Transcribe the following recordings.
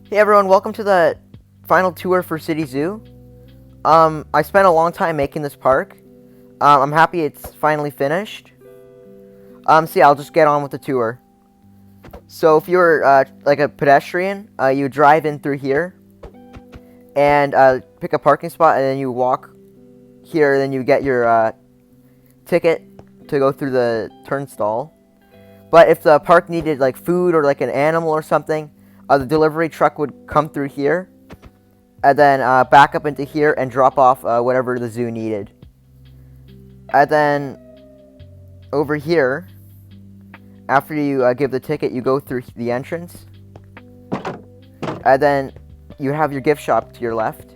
Hey everyone, welcome to the final tour for City Zoo. I spent a long time making this park. I'm happy it's finally finished. So yeah, I'll just get on with the tour. So if you're like a pedestrian, you drive in through here and pick a parking spot, and then you walk here, and then you get your ticket to go through the turnstile. But if the park needed like food or like an animal or something, the delivery truck would come through here and then back up into here and drop off whatever the zoo needed. And then over here, after you give the ticket, you go through the entrance. And then you have your gift shop to your left.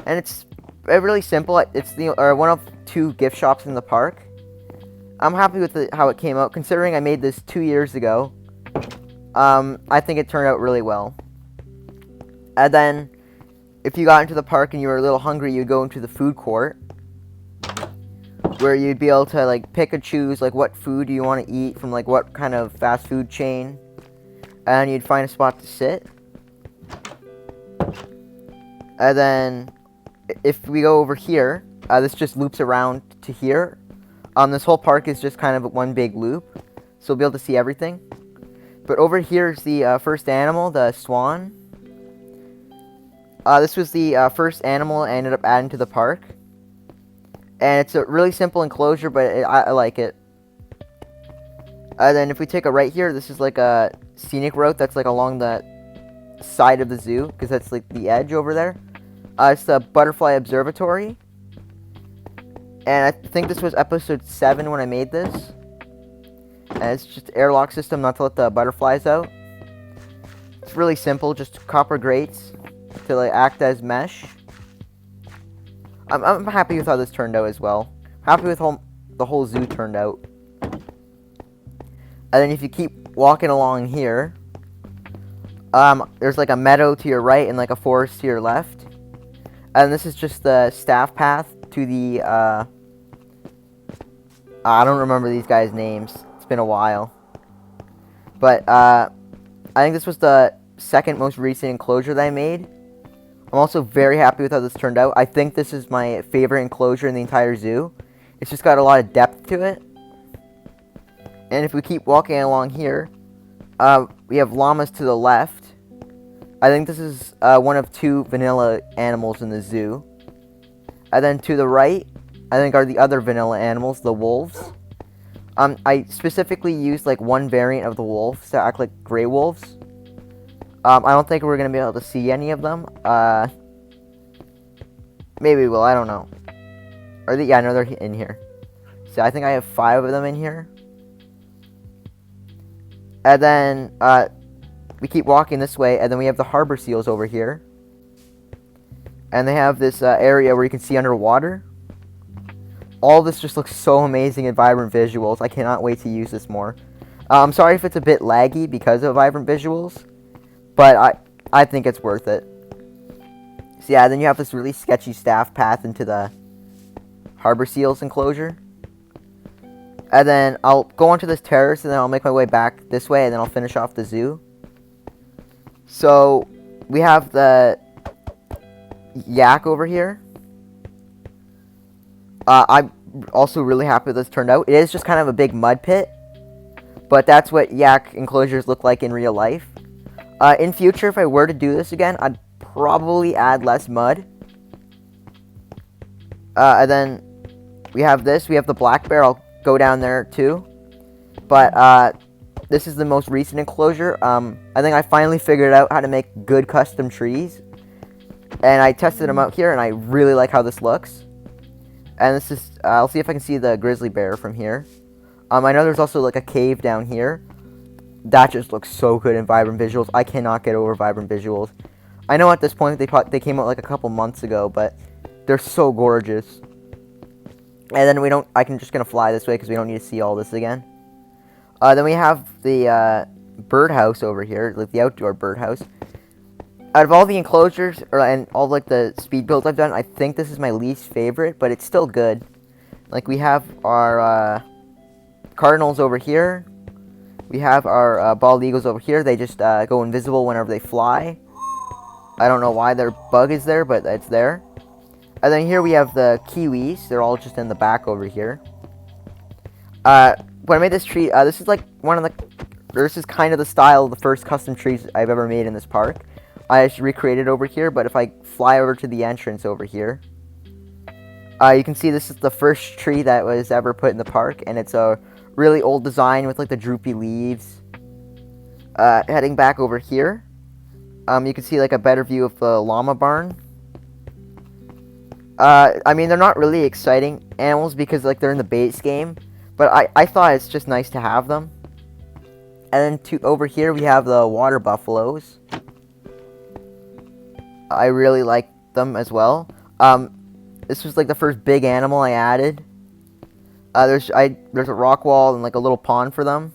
And it's really simple. It's one of two gift shops in the park. I'm happy with how it came out, considering I made this 2 years ago. I think it turned out really well. And then, if you got into the park and you were a little hungry, you'd go into the food court, where you'd be able to like pick and choose like what food you want to eat from like what kind of fast food chain, and you'd find a spot to sit. And then, if we go over here, this just loops around to here. This whole park is just kind of one big loop, so we'll be able to see everything. But over here is the first animal, the swan. This was the first animal I ended up adding to the park. And it's a really simple enclosure, but I like it. And then if we take a right here, this is like a scenic route that's like along the side of the zoo, because that's like the edge over there. It's the Butterfly Observatory. And I think this was episode 7 when I made this. And it's just an airlock system not to let the butterflies out. It's really simple, just copper grates to like act as mesh. I'm happy with how this turned out as well. Happy with the whole zoo turned out. And then if you keep walking along here, there's like a meadow to your right and like a forest to your left. And this is just the staff path to the I don't remember these guys' names. It's been a while. But I think this was the second most recent enclosure that I made. I'm also very happy with how this turned out. I think this is my favorite enclosure in the entire zoo. It's just got a lot of depth to it. And if we keep walking along here, we have llamas to the left. I think this is one of 2 vanilla animals in the zoo. And then to the right, I think are the other vanilla animals, the wolves. I specifically used like one variant of the wolves to act like gray wolves. I don't think we're going to be able to see any of them. Maybe we will, I don't know. Yeah, no, they're in here. So I think I have 5 of them in here. And then we keep walking this way, and then we have the harbor seals over here. And they have this area where you can see underwater. All this just looks so amazing and vibrant visuals. I cannot wait to use this more. I'm sorry if it's a bit laggy because of vibrant visuals, but I think it's worth it. So yeah, then you have this really sketchy staff path into the harbor seals enclosure. And then I'll go onto this terrace, and then I'll make my way back this way, and then I'll finish off the zoo. So we have the yak over here. I'm also really happy this turned out. It is just kind of a big mud pit, but that's what yak enclosures look like in real life. In future, if I were to do this again, I'd probably add less mud. And then we have this. We have the black bear. I'll go down there too. But this is the most recent enclosure. I think I finally figured out how to make good custom trees. And I tested them out here, and I really like how this looks. And this is, I'll see if I can see the grizzly bear from here. I know there's also like a cave down here. That just looks so good in vibrant visuals. I cannot get over vibrant visuals. I know at this point they came out like a couple months ago, but they're so gorgeous. And then I'm just gonna fly this way because we don't need to see all this again. Then we have the birdhouse over here, like the outdoor birdhouse. Out of all the enclosures, and all like the speed builds I've done, I think this is my least favorite, but it's still good. Like we have our cardinals over here, We have our bald eagles over here. They just go invisible whenever they fly. I don't know why their bug is there, but it's there. And then here we have the kiwis. They're all just in the back over here. When I made this tree, this is like this is kind of the style of the first custom trees I've ever made in this park. I just recreated over here, but if I fly over to the entrance over here, you can see this is the first tree that was ever put in the park, and it's a really old design with like the droopy leaves. Heading back over here, you can see like a better view of the llama barn. I mean, they're not really exciting animals because like they're in the base game, but I thought it's just nice to have them. And then over here we have the water buffaloes. I really like them as well. This was like the first big animal I added. There's a rock wall and like a little pond for them.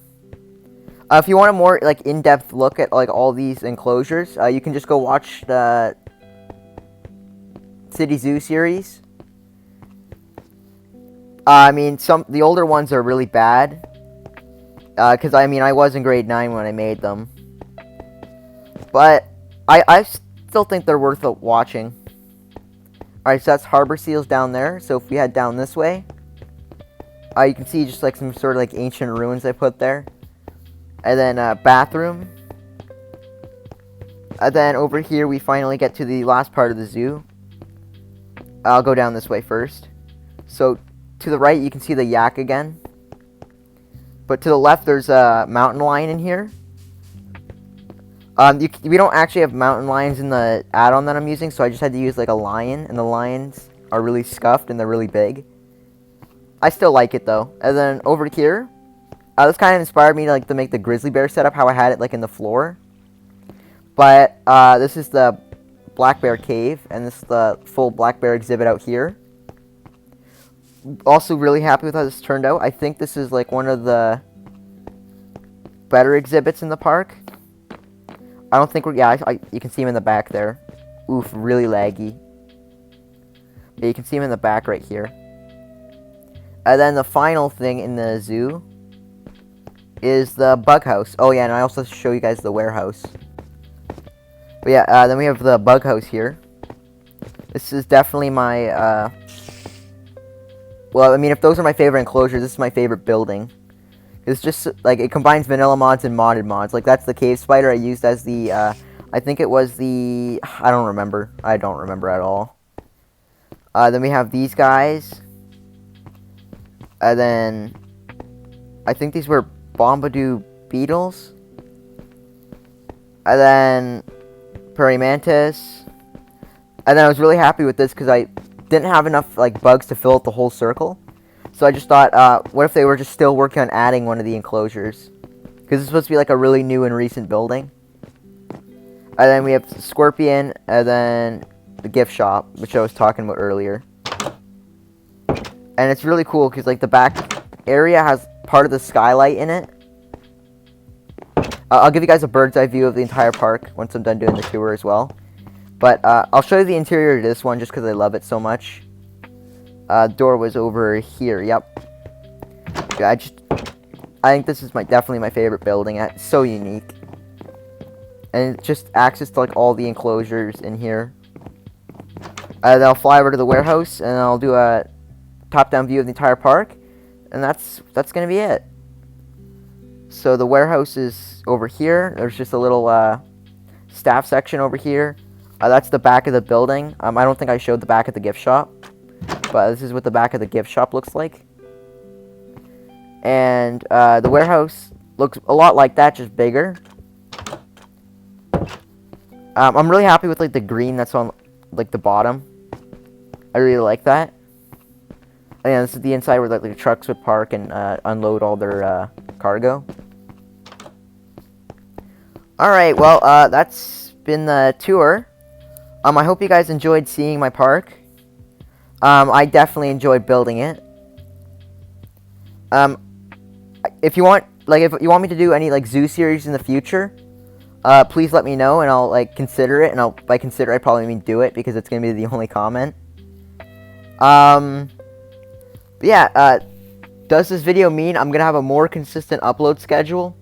If you want a more like in-depth look at like all these enclosures, you can just go watch the City Zoo series. I mean, the older ones are really bad. Because I mean, I was in grade 9 when I made them. But I still think they're worth watching. Alright, so that's harbor seals down there. So if we head down this way, you can see just like some sort of like ancient ruins I put there. And then bathroom. And then over here we finally get to the last part of the zoo. I'll go down this way first. So to the right you can see the yak again. But to the left there's a mountain lion in here. We don't actually have mountain lions in the add-on that I'm using, so I just had to use like a lion, and the lions are really scuffed and they're really big. I still like it though. And then over here, this kind of inspired me to make the grizzly bear setup, how I had it like in the floor. But this is the black bear cave, and this is the full black bear exhibit out here. Also really happy with how this turned out. I think this is like one of the better exhibits in the park. I don't think you can see him in the back there. Oof, really laggy. But you can see him in the back right here. And then the final thing in the zoo is the bug house. Oh yeah, and I also show you guys the warehouse. But yeah, then we have the bug house here. This is definitely my, well, I mean, if those are my favorite enclosures, this is my favorite building. It's just, like, it combines vanilla mods and modded mods. Like, that's the cave spider I used as the, I think it was the, I don't remember. I don't remember at all. Then we have these guys. And then, I think these were Bombadou beetles. And then, prairie mantis. And then I was really happy with this because I didn't have enough like bugs to fill out the whole circle. So I just thought, what if they were just still working on adding one of the enclosures? Because it's supposed to be like a really new and recent building. And then we have the scorpion, and then the gift shop, which I was talking about earlier. And it's really cool because like the back area has part of the skylight in it. I'll give you guys a bird's eye view of the entire park once I'm done doing the tour as well. But I'll show you the interior of this one just because I love it so much. Door was over here. Yep. Yeah, I think this is definitely my favorite building. It's so unique, and it's just access to like all the enclosures in here. Then I'll fly over to the warehouse and I'll do a top-down view of the entire park, and that's gonna be it. So the warehouse is over here. There's just a little staff section over here. That's the back of the building. I don't think I showed the back of the gift shop, but this is what the back of the gift shop looks like. And the warehouse looks a lot like that, just bigger. I'm really happy with like the green that's on like the bottom. I really like that. And yeah, this is the inside where like the trucks would park and unload all their cargo. Alright, well, that's been the tour. I hope you guys enjoyed seeing my park. I definitely enjoyed building it. If you want me to do any like zoo series in the future, please let me know and I'll like consider it. And by consider I probably mean do it because it's gonna be the only comment. But yeah, does this video mean I'm gonna have a more consistent upload schedule?